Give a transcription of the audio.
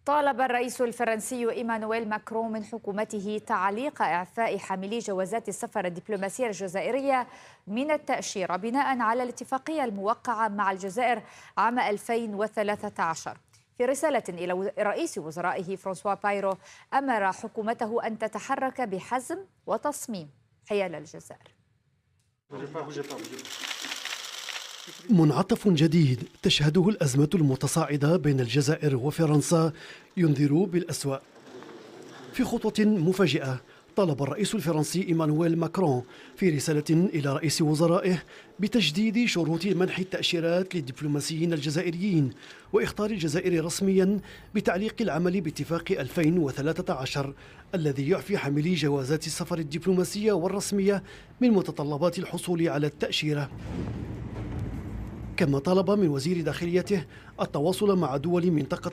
طالب الرئيس الفرنسي إيمانويل ماكرون من حكومته تعليق إعفاء حاملي جوازات السفر الدبلوماسية الجزائرية من التأشيرة بناء على الاتفاقية الموقعة مع الجزائر عام 2013. في رسالة إلى رئيس وزرائه فرانسوا بايرو أمر حكومته أن تتحرك بحزم وتصميم حيال الجزائر. منعطف جديد تشهده الأزمة المتصاعدة بين الجزائر وفرنسا ينذر بالأسوأ. في خطوة مفاجئة طلب الرئيس الفرنسي إيمانويل ماكرون في رسالة إلى رئيس وزرائه بتجديد شروط منح التأشيرات للدبلوماسيين الجزائريين وإخطار الجزائر رسميا بتعليق العمل باتفاق 2013 الذي يعفي حاملي جوازات السفر الدبلوماسية والرسمية من متطلبات الحصول على التأشيرة. كما طلب من وزير داخليته التواصل مع دول منطقة